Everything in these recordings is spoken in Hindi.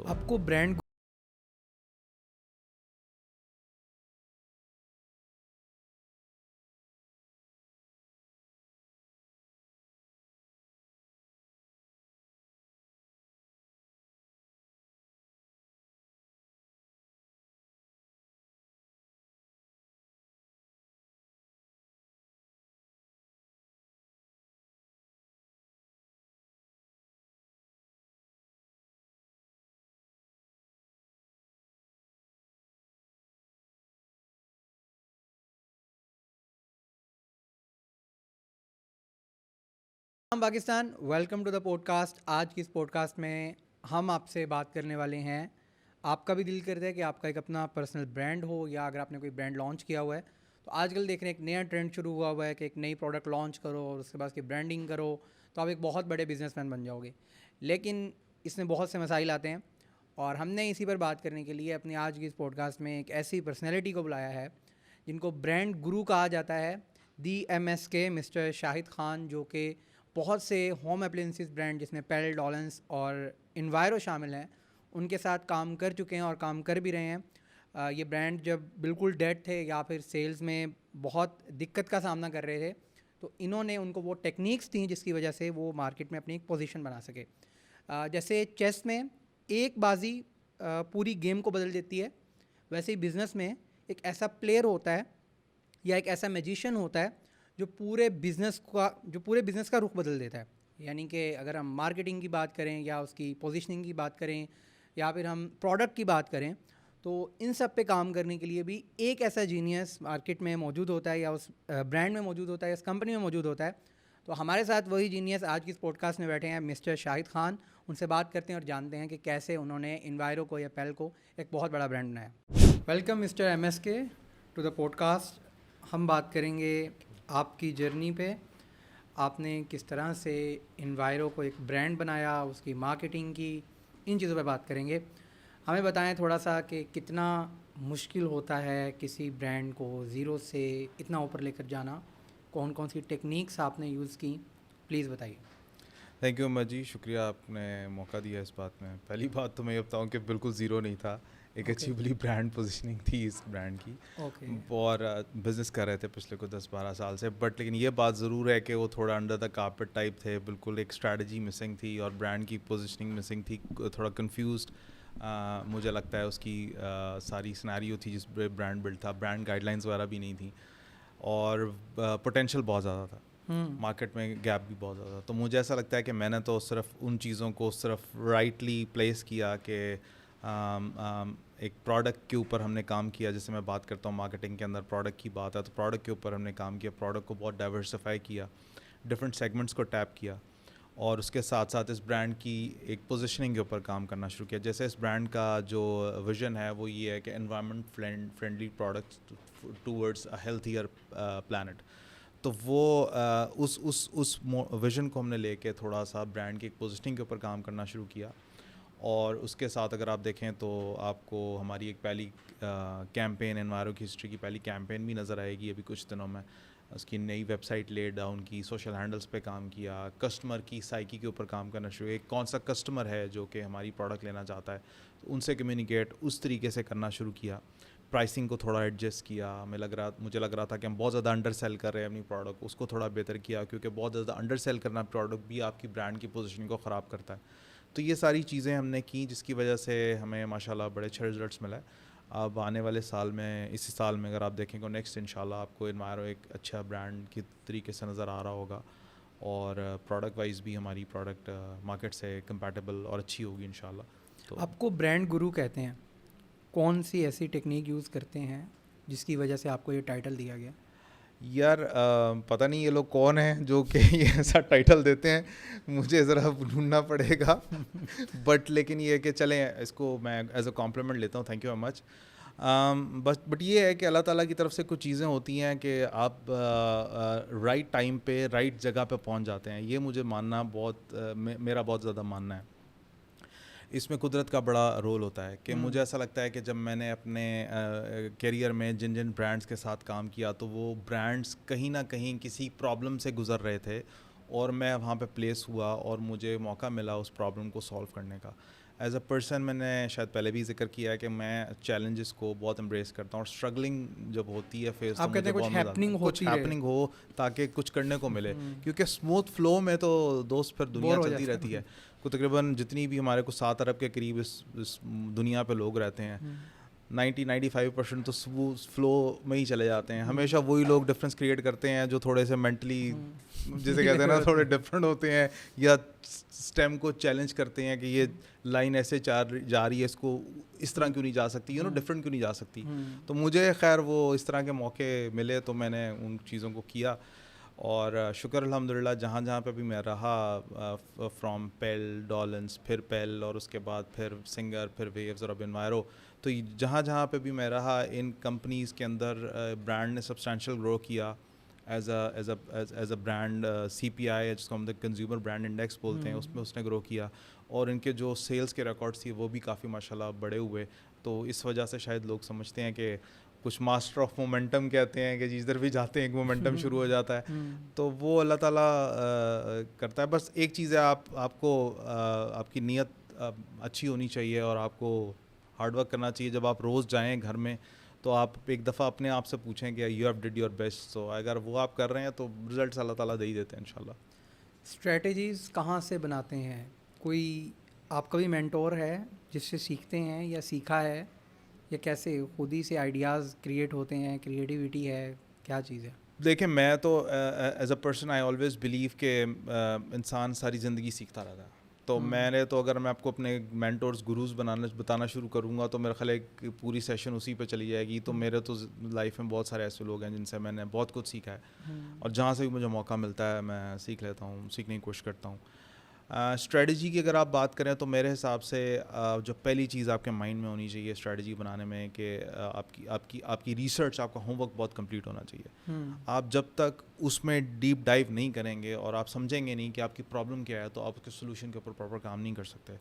तो आपको brand Pakistan, welcome to the podcast. आज की इस पॉडकास्ट में हम आपसे बात करने वाले हैं। आपका भी दिल करता है कि आपका एक अपना पर्सनल ब्रांड हो, या अगर आपने कोई ब्रांड लॉन्च किया हुआ है तो आजकल देख रहे हैं एक नया ट्रेंड शुरू हुआ है कि एक नई प्रोडक्ट लॉन्च करो और उसके बाद उसकी ब्रांडिंग करो तो आप एक बहुत बड़े बिजनेसमैन बन जाओगे। लेकिन इसमें बहुत से मसाइल आते हैं और हमने इसी पर बात करने के लिए अपनी आज की इस पॉडकास्ट में एक ऐसी पर्सनैलिटी को बुलाया है जिनको ब्रांड गुरु कहा जाता है, DMSK मिस्टर शाहिद खान, जो कि बहुत से होम अप्लायंसेस ब्रांड जिसमें पेल, डॉलेंस और इन्वायरो शामिल हैं उनके साथ काम कर चुके हैं और काम कर भी रहे हैं। ये ब्रांड जब बिल्कुल डेड थे या फिर सेल्स में बहुत दिक्कत का सामना कर रहे थे तो इन्होंने उनको वो टेक्निक्स थी जिसकी वजह से वो मार्केट में अपनी एक पोजीशन बना सके। जैसे चेस में एक बाजी पूरी गेम को बदल देती है, वैसे ही बिज़नेस में एक ऐसा प्लेयर होता है या एक ऐसा मैजिशियन होता है जो पूरे बिज़नेस का रुख बदल देता है। यानी कि अगर हम मार्केटिंग की बात करें या उसकी पोजीशनिंग की बात करें या फिर हम प्रोडक्ट की बात करें तो इन सब पे काम करने के लिए भी एक ऐसा जीनियस मार्केट में मौजूद होता है या उस ब्रांड में मौजूद होता है, इस कंपनी में मौजूद होता है। तो हमारे साथ वही जीनियस आज की इस पॉडकास्ट में बैठे हैं, मिस्टर शाहिद खान। उनसे बात करते हैं और जानते हैं कि कैसे उन्होंने इन्वायरो को या पेल को एक बहुत बड़ा ब्रांड बनाया। Welcome mister MSK to the podcast. हम बात करेंगे आपकी जर्नी पे, आपने किस तरह से इन्वायरो को एक ब्रांड बनाया, उसकी मार्केटिंग की, इन चीज़ों पे बात करेंगे। हमें बताएं थोड़ा सा कि कितना मुश्किल होता है किसी ब्रांड को ज़ीरो से इतना ऊपर लेकर जाना, कौन कौन सी टेक्निक्स आपने यूज़ की, प्लीज़ बताइए। थैंक यू अम्मा जी, शुक्रिया आपने मौका दिया इस बात में। पहली बात तो मैं ये बताऊँ कि बिल्कुल ज़ीरो नहीं था, एक ओके। अचीवली ब्रांड पोजीशनिंग थी इस ब्रांड की। ओके। और बिज़नेस कर रहे थे पिछले को 10-12 साल से, बट लेकिन ये बात ज़रूर है कि वो थोड़ा अंडर द कारपेट टाइप थे, बिल्कुल एक स्ट्रैटेजी मिसिंग थी और ब्रांड की पोजीशनिंग मिसिंग थी, थोड़ा कंफ्यूज्ड मुझे लगता है उसकी सारी सिनेरियो थी जिस ब्रांड बिल्ड था, ब्रांड गाइडलाइंस वगैरह भी नहीं थी और पोटेंशियल बहुत ज़्यादा था, मार्केट में गैप भी बहुत ज़्यादा। तो मुझे ऐसा लगता है कि मैंने तो सिर्फ उन चीज़ों को सिर्फ राइटली प्लेस किया कि एक प्रोडक्ट के ऊपर हमने काम किया। जैसे मैं बात करता हूँ मार्केटिंग के अंदर प्रोडक्ट की बात है तो प्रोडक्ट के ऊपर हमने काम किया, प्रोडक्ट को बहुत डाइवर्सिफाई किया, डिफरेंट सेगमेंट्स को टैप किया और उसके साथ साथ इस ब्रांड की एक पोजीशनिंग के ऊपर काम करना शुरू किया। जैसे इस ब्रांड का जो विजन है वो ये है कि environment friendly products towards a healthier planet. तो वो उस विजन को हमने लेके थोड़ा सा ब्रांड की एक पोजीशनिंग के ऊपर काम करना शुरू किया। और उसके साथ अगर आप देखें तो आपको हमारी एक पहली कैंपेन, एनवायरो की हिस्ट्री की पहली कैंपेन भी नज़र आएगी अभी कुछ दिनों में। उसकी नई वेबसाइट ले डाउन की, सोशल हैंडल्स पे काम किया, कस्टमर की साइकी के ऊपर काम करना शुरू, एक कौन सा कस्टमर है जो कि हमारी प्रोडक्ट लेना चाहता है तो उनसे कम्युनिकेट उस तरीके से करना शुरू किया। प्राइसिंग को थोड़ा एडजस्ट किया, मुझे लग रहा था कि हम बहुत ज़्यादा अंडर सेल कर रहे हैं अपनी प्रोडक्ट, उसको थोड़ा बेहतर किया क्योंकि बहुत ज़्यादा अंडर सेल करना प्रोडक्ट भी आपकी ब्रांड की पोजीशनिंग को ख़राब करता है। तो ये सारी चीज़ें हमने की जिसकी वजह से हमें माशाल्लाह बड़े अच्छे रिजल्ट्स मिला है। अब आने वाले साल में, इसी साल में अगर आप देखेंगे नेक्स्ट, इंशाल्लाह आपको इन्वायरो एक अच्छा ब्रांड की तरीके से नज़र आ रहा होगा और प्रोडक्ट वाइज भी हमारी प्रोडक्ट मार्केट से कंपैटिबल और अच्छी होगी इंशाल्लाह। तो आपको ब्रांड गुरु कहते हैं, कौन सी ऐसी टेक्निक यूज़ करते हैं जिसकी वजह से आपको ये टाइटल दिया गया? यार पता नहीं ये लोग कौन हैं जो कि ये ऐसा टाइटल देते हैं, मुझे ज़रा ढूंढना पड़ेगा। बट लेकिन ये है कि चलें, इसको मैं एज अ कॉम्प्लीमेंट लेता हूँ, thank you very much. But ये है कि अल्लाह ताला की तरफ से कुछ चीज़ें होती हैं कि आप राइट टाइम पे राइट जगह पे पहुंच जाते हैं। ये मुझे मानना मेरा बहुत ज़्यादा मानना है। इसमें कुदरत का बड़ा रोल होता है कि मुझे ऐसा लगता है कि जब मैंने अपने करियर में जिन जिन ब्रांड्स के साथ काम किया तो वो ब्रांड्स कहीं ना कहीं किसी प्रॉब्लम से गुज़र रहे थे और मैं वहाँ पे प्लेस हुआ और मुझे मौका मिला उस प्रॉब्लम को सॉल्व करने का। एज अ पर्सन मैंने शायद पहले भी जिक्र किया है कि मैं चैलेंजेस को बहुत एम्ब्रेस करता हूँ, और स्ट्रगलिंग जब होती है फेस तो आप कहते मुझे हैं कुछ बहुत मजा आता है। हैपनिंग कुछ होती रहे। हैपनिंग हो ताकि कुछ करने को मिले, क्योंकि स्मूथ फ्लो में तो दोस्त फिर दुनिया बोर हो चलती जाता रहती है। तकरीबन जितनी भी हमारे को 7 अरब के करीब इस दुनिया पे लोग रहते हैं, 90-95% तो फ्लो में ही चले जाते हैं। हमेशा वही लोग डिफरेंस क्रिएट करते हैं जो थोड़े से मेंटली जिसे कहते हैं ना थोड़े डिफरेंट होते हैं, या स्टेम को चैलेंज करते हैं कि ये लाइन ऐसे जा रही है, इसको इस तरह क्यों नहीं जा सकती, डिफरेंट क्यों नहीं जा सकती। तो मुझे खैर वो इस तरह के मौके मिले तो मैंने उन चीज़ों को किया, और शुक्र अल्हम्दुलिल्लाह जहाँ जहाँ पे भी मैं रहा, फ्रॉम पेल, डॉलेंस, फिर पेल, और उसके बाद फिर सिंगर, फिर वेव्स और अब एनवायरो, तो जहाँ जहाँ पे भी मैं रहा इन कंपनीज़ के अंदर ब्रांड ने सब्सटेंशियल ग्रो किया एज अ ब्रांड। CPI जिसको हम कंज्यूमर ब्रांड इंडेक्स बोलते हैं, उसमें उसने ग्रो किया, और इनके जो सेल्स के रिकॉर्ड्स थी वो भी काफ़ी माशाल्लाह बड़े हुए। तो इस वजह से शायद लोग समझते हैं कि कुछ मास्टर ऑफ मोमेंटम कहते हैं कि जिधर भी जाते हैं एक मोमेंटम शुरू हो जाता है। तो वो अल्लाह ताला करता है। बस एक चीज़ है, आपको आपकी नीयत अच्छी होनी चाहिए, और आपको हार्डवर्क करना चाहिए। जब आप रोज़ जाएं घर में तो आप एक दफ़ा अपने आप से पूछें कि you have did your best. So अगर वो आप कर रहे हैं तो रिजल्ट्स अल्लाह ताला दे ही देते हैं इंशाल्लाह। स्ट्रेटजीज़ कहाँ से बनाते हैं? कोई आपका भी मेंटोर है जिससे सीखते हैं या सीखा है, या कैसे खुद ही से आइडियाज़ क्रिएट होते हैं, क्रिएटिविटी है, क्या चीज़ है? देखिए, मैं तो as a person I always believe कि इंसान सारी ज़िंदगी सीखता रहता है। तो मैंने तो अगर मैं आपको अपने मेंटोर्स, गुरुज बताना शुरू करूँगा तो मेरा ख्याल है एक पूरी सेशन उसी पे चली जाएगी। तो मेरे तो लाइफ में बहुत सारे ऐसे लोग हैं जिनसे मैंने बहुत कुछ सीखा है, और जहाँ से भी मुझे मौका मिलता है मैं सीख लेता हूँ, सीखने की कोशिश करता हूँ। स्ट्रेटजी की अगर आप बात करें तो मेरे हिसाब से जो पहली चीज़ आपके माइंड में होनी चाहिए स्ट्रेटजी बनाने में, कि आपकी रिसर्च, आपका होमवर्क बहुत कंप्लीट होना चाहिए। आप जब तक उसमें डीप डाइव नहीं करेंगे और आप समझेंगे नहीं कि आपकी प्रॉब्लम क्या है, तो आप उसके सोल्यूशन के ऊपर प्रॉपर काम नहीं कर सकते।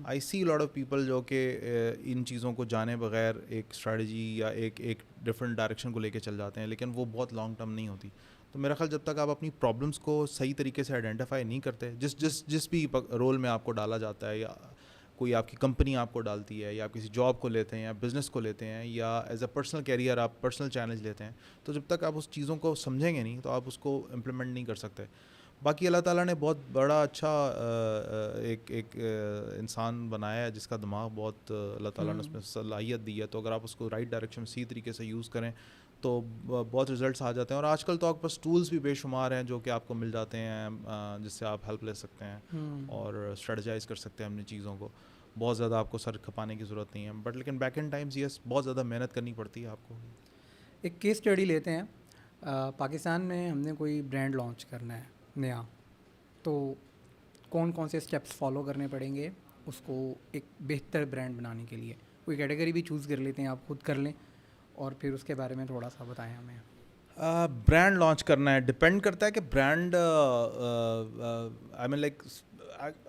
आई सी लॉट ऑफ पीपल जो कि इन चीज़ों को जाने बगैर एक स्ट्रेटजी या एक डिफरेंट डायरेक्शन को लेके चल जाते हैं, लेकिन वो बहुत लॉन्ग टर्म नहीं होती। तो मेरा ख्याल जब तक आप अपनी प्रॉब्लम्स को सही तरीके से आइडेंटिफाई नहीं करते, जिस भी रोल में आपको डाला जाता है, या कोई आपकी कंपनी आपको डालती है, या आप किसी जॉब को लेते हैं या बिज़नेस को लेते हैं, या एज अ पर्सनल कैरियर आप पर्सनल चैलेंज लेते हैं, तो जब तक आप उस चीज़ों को समझेंगे नहीं तो आप उसको इम्प्लीमेंट नहीं कर सकते। बाकी अल्लाह ताला ने बहुत बड़ा अच्छा एक इंसान बनाया है जिसका दिमाग बहुत अल्लाह ताला ने उसमें सलाहियत दी है। तो अगर आप उसको राइट डायरेक्शन में सही तरीके से यूज़ करें तो बहुत रिजल्ट्स आ जाते हैं। और आजकल तो आपके पास टूल्स भी बेशुमार हैं जो कि आपको मिल जाते हैं, जिससे आप हेल्प ले सकते हैं और स्ट्रेटजाइज कर सकते हैं अपनी चीज़ों को। बहुत ज़्यादा आपको सर खपाने की ज़रूरत नहीं है, बट लेकिन बैक एंड टाइम्स यस बहुत ज़्यादा मेहनत करनी पड़ती है आपको। एक केस स्टडी लेते हैं। पाकिस्तान में हमने कोई ब्रांड लॉन्च करना है नया, तो कौन कौन से स्टेप्स फॉलो करने पड़ेंगे उसको एक बेहतर ब्रांड बनाने के लिए? कोई कैटेगरी भी चूज़ कर लेते हैं, आप खुद कर लें, और फिर उसके बारे में थोड़ा सा बताएं हमें। ब्रांड लॉन्च करना है, डिपेंड करता है कि brand I mean like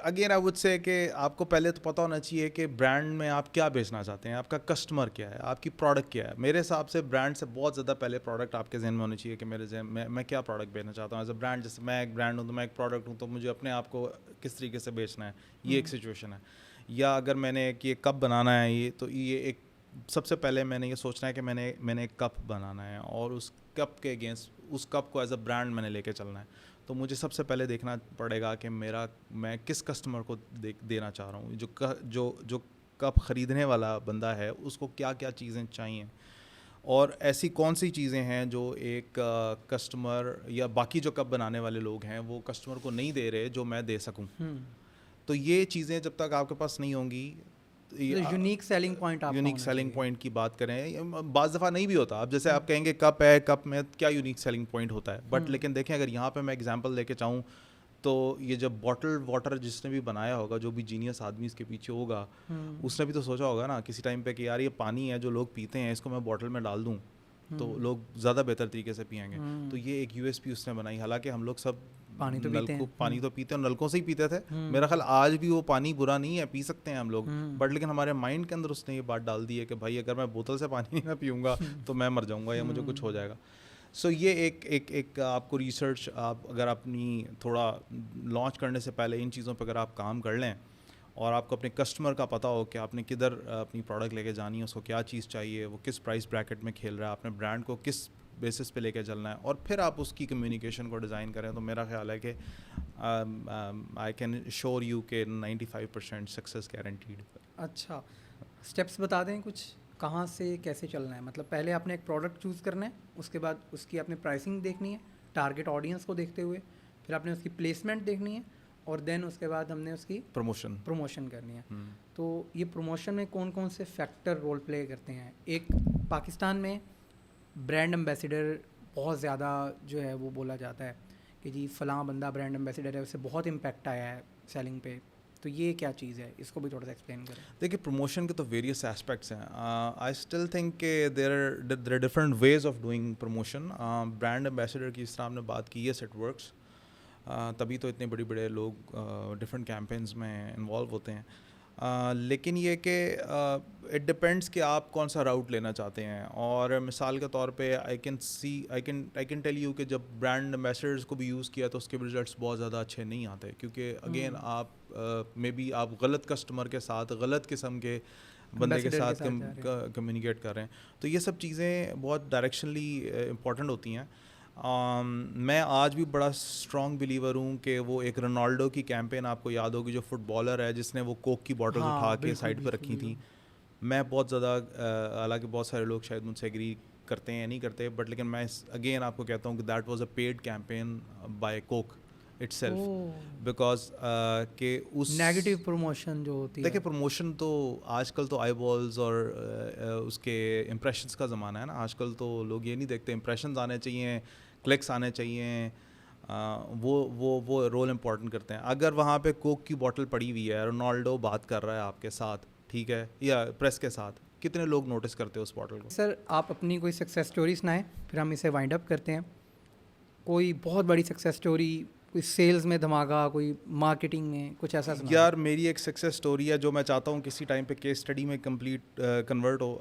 again I would say कि आपको पहले तो पता होना चाहिए कि ब्रांड में आप क्या बेचना चाहते हैं, आपका कस्टमर क्या है, आपकी प्रोडक्ट क्या है। मेरे हिसाब से ब्रांड से बहुत ज़्यादा पहले प्रोडक्ट आपके जहन में होनी चाहिए कि मेरे जहन में मैं क्या प्रोडक्ट बेचना चाहता हूँ एज अ ब्रांड। जैसे मैं एक ब्रांड हूँ तो मैं एक प्रोडक्ट हूँ, तो मुझे अपने आप को किस तरीके से बेचना है, ये एक सिचुएशन है। या अगर मैंने कि कप बनाना है, ये तो ये एक सबसे पहले मैंने ये सोचना है कि मैंने एक कप बनाना है, और उस कप के अगेंस्ट उस कप को एज अ ब्रांड मैंने लेके चलना है। तो मुझे सबसे पहले देखना पड़ेगा कि मैं किस कस्टमर को देना चाह रहा हूँ। जो कप ख़रीदने वाला बंदा है उसको क्या क्या चीज़ें चाहिए, और ऐसी कौन सी चीज़ें हैं जो एक कस्टमर या बाकी जो कप बनाने वाले लोग हैं वो कस्टमर को नहीं दे रहे जो मैं दे सकूँ। तो ये चीज़ें जब तक आपके पास नहीं होंगी, यूनिक सेलिंग पॉइंट आपका यूनिक होना सेलिंग चाहिए। पॉइंट की बात करें, बाज़ दफ़ा नहीं भी होता। अब जैसे आप कहेंगे कप है, कप में क्या यूनिक सेलिंग पॉइंट होता है, बट लेकिन देखें अगर यहाँ पे मैं एग्जांपल लेके चाहूँ तो ये जब बॉटल वाटर जिसने भी बनाया होगा, जो भी जीनियस आदमी इसके पीछे होगा, उसने भी तो सोचा होगा ना किसी टाइम पे कि यार ये पानी है जो लोग पीते हैं, इसको मैं बॉटल में डाल दूँ तो लोग ज़्यादा बेहतर तरीके से पियेंगे। तो ये एक यूएसपी उसने बनाई। हालांकि हम लोग सब पानी तो पीते हैं, पानी तो पीते हैं, नलकों से ही पीते थे। मेरा ख्याल आज भी वो पानी बुरा नहीं है, पी सकते हैं हम लोग, बट लेकिन हमारे माइंड के अंदर उसने ये बात डाल दी है कि भाई अगर मैं बोतल से पानी ना पीऊँगा तो मैं मर जाऊँगा या मुझे कुछ हो जाएगा। सो ये एक आपको रिसर्च, आप अगर अपनी थोड़ा लॉन्च करने से पहले इन चीज़ों पर अगर आप काम कर लें और आपको अपने कस्टमर का पता हो कि आपने किधर अपनी प्रोडक्ट लेके जानी है, उसको क्या चीज़ चाहिए, वो किस प्राइस ब्रैकेट में खेल रहा है, आपने ब्रांड को किस बेसिस पे लेके चलना है, और फिर आप उसकी कम्युनिकेशन को डिज़ाइन करें, तो मेरा ख्याल है कि आई कैन श्योर यू के 95% सक्सेस गारंटीड। अच्छा, स्टेप्स बता दें कुछ, कहाँ से कैसे चलना है? मतलब पहले आपने एक प्रोडक्ट चूज़ करना है, उसके बाद उसकी आपने प्राइसिंग देखनी है टारगेट ऑडियंस को देखते हुए, फिर आपने उसकी प्लेसमेंट देखनी है, और देन उसके बाद हमने उसकी प्रमोशन करनी है। तो ये प्रमोशन में कौन कौन से फैक्टर रोल प्ले करते हैं? एक, पाकिस्तान में ब्रांड एम्बेसडर बहुत ज़्यादा जो है वो बोला जाता है कि जी फ़लाँ बंदा ब्रांड एम्बेसडर है, उससे बहुत इम्पैक्ट आया है सेलिंग पे, तो ये क्या चीज़ है, इसको भी थोड़ा सा एक्सप्लेन करें। देखिए, प्रमोशन के तो वेरियस एस्पेक्ट्स हैं। आई स्टिल थिंक के there are different ways of doing promotion. Brand ambassador की, जिस तरह आपने बात की, येस इट वर्क्स, तभी तो इतने बड़े बड़े लोग डिफरेंट कैंपेन्स में इन्वॉल्व होते हैं। लेकिन ये कि इट डिपेंड्स कि आप कौन सा राउट लेना चाहते हैं। और मिसाल के तौर पे आई कैन टेल यू कि जब ब्रांड एम्बेसडर्स को भी यूज़ किया तो उसके रिजल्ट्स बहुत ज़्यादा अच्छे नहीं आते, क्योंकि अगेन आप मे बी आप गलत कस्टमर के साथ, गलत किस्म के बंदे के साथ कम्युनिकेट कर रहे हैं। तो ये सब चीज़ें बहुत डायरेक्शनली इम्पॉर्टेंट होती हैं। मैं आज भी बड़ा स्ट्रॉन्ग बिलीवर हूँ कि वो एक रोनाल्डो की कैंपेन आपको याद होगी, जो फुटबॉलर है जिसने वो कोक की बॉटल उठा के साइड पर रखी थी। मैं बहुत ज़्यादा, हालांकि बहुत सारे लोग शायद मुझसे एग्री करते हैं या नहीं करते, बट लेकिन मैं अगेन आपको कहता हूँ कि that was a paid campaign by Coke itself, because के उस नेगेटिव प्रमोशन जो होती है, देखिए प्रमोशन तो आजकल तो आई बॉल्स और उसके इम्प्रेशंस का ज़माना है ना। आजकल तो लोग ये नहीं देखते, इम्प्रेशंस आने चाहिए, क्लिक्स आने चाहिए, वो रोल इम्पॉर्टेंट करते हैं। अगर वहाँ पे कोक की बॉटल पड़ी हुई है, रोनाल्डो बात कर रहा है आपके साथ, ठीक है, या प्रेस के साथ, कितने लोग नोटिस करते हैं उस बॉटल को? सर आप अपनी कोई सक्सेस स्टोरी सुनाएं, फिर हम इसे वाइंड अप करते हैं। कोई बहुत बड़ी सक्सेस स्टोरी, कोई सेल्स में धमाका, कोई मार्केटिंग में, कुछ ऐसा सुनाएं। यार मेरी एक सक्सेस स्टोरी है जो मैं चाहता हूँ किसी टाइम पे केस स्टडी में कन्वर्ट हो।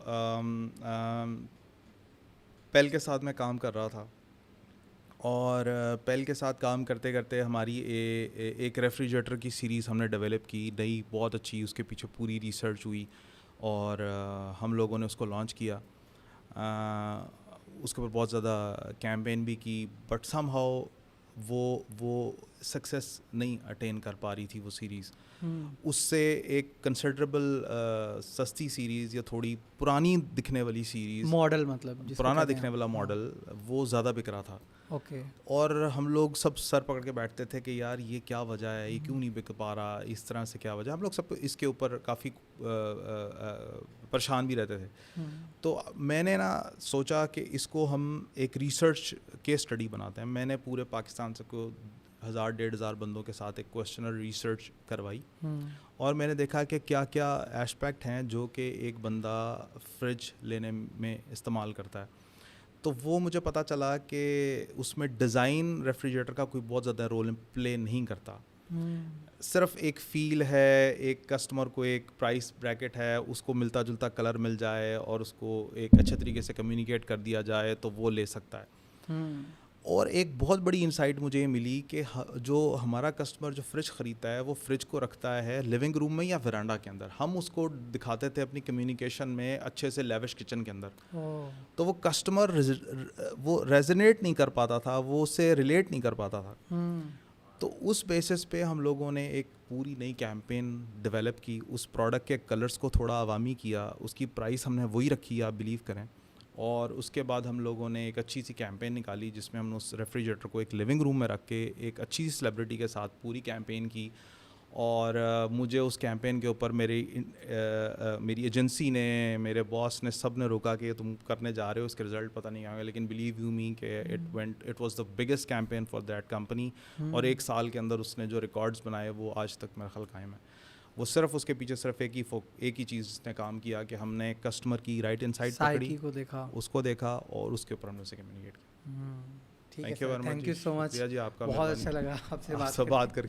पेल के साथ मैं काम कर रहा था, और पेल के साथ काम करते करते हमारी एक रेफ्रिजरेटर की सीरीज़ हमने डेवलप की, नई, बहुत अच्छी, उसके पीछे पूरी रिसर्च हुई, और हम लोगों ने उसको लॉन्च किया। उसके ऊपर बहुत ज़्यादा कैंपेन भी की, बट समहाउ वो सक्सेस नहीं अटेन कर पा रही थी वो सीरीज़। उससे एक कंसिडरेबल सस्ती सीरीज़ या थोड़ी पुरानी दिखने वाली सीरीज़, मॉडल मतलब पुराना दिखने वाला मॉडल, वो ज़्यादा बिक रहा था। ओके। और हम लोग सब सर पकड़ के बैठते थे कि यार ये क्या वजह है, ये क्यों नहीं बिक पा रहा, इस तरह से क्या वजह। हम लोग सब इसके ऊपर काफ़ी परेशान भी रहते थे। तो मैंने ना सोचा कि इसको हम एक रिसर्च केस स्टडी बनाते हैं। मैंने पूरे पाकिस्तान से को 1000-1500 बंदों के साथ एक क्वेश्चनर रिसर्च करवाई, और मैंने देखा कि क्या क्या एस्पेक्ट हैं जो कि एक बंदा फ्रिज लेने में इस्तेमाल करता है। तो वो मुझे पता चला कि उसमें डिज़ाइन रेफ्रिजरेटर का कोई बहुत ज़्यादा रोल प्ले नहीं करता। सिर्फ एक फ़ील है, एक कस्टमर को एक प्राइस ब्रैकेट है, उसको मिलता जुलता कलर मिल जाए और उसको एक अच्छे तरीके से कम्युनिकेट कर दिया जाए तो वो ले सकता है। और एक बहुत बड़ी इंसाइट मुझे ये मिली कि जो हमारा कस्टमर जो फ्रिज ख़रीदता है, वो फ्रिज को रखता है लिविंग रूम में या वरांडा के अंदर। हम उसको दिखाते थे अपनी कम्युनिकेशन में अच्छे से लेविश किचन के अंदर। तो वो कस्टमर वो रेजोनेट नहीं कर पाता था, वो उससे रिलेट नहीं कर पाता था। तो उस बेसिस पे हम लोगों ने एक पूरी नई कैंपेन डेवलप की, उस प्रोडक्ट के कलर्स को थोड़ा अवामी किया, उसकी प्राइस हमने वही रखी, आप बिलीव करें। और उसके बाद हम लोगों ने एक अच्छी सी कैंपेन निकाली जिसमें हमने उस रेफ्रिजरेटर को एक लिविंग रूम में रख के एक अच्छी सी सेलिब्रिटी के साथ पूरी कैंपेन की। और मुझे उस कैंपेन के ऊपर मेरी एजेंसी ने, मेरे बॉस ने, सब ने रोका कि तुम करने जा रहे हो, इसके रिजल्ट पता नहीं आएंगे, लेकिन बिलीव यू मी कि it was the biggest campaign for that company. और एक साल के अंदर उसने जो रिकॉर्ड्स बनाए वो आज तक मेरा ख्याल कायम है। वो सिर्फ उसके पीछे सिर्फ एक ही चीज़ ने काम किया कि हमने कस्टमर की राइट इनसाइट पकड़ी, उसको देखा और उसके ऊपर हमने उसे कम्युनिकेट किया। थैंक यू सो मच जी, आपका बहुत अच्छा लगा आपसे बात करके।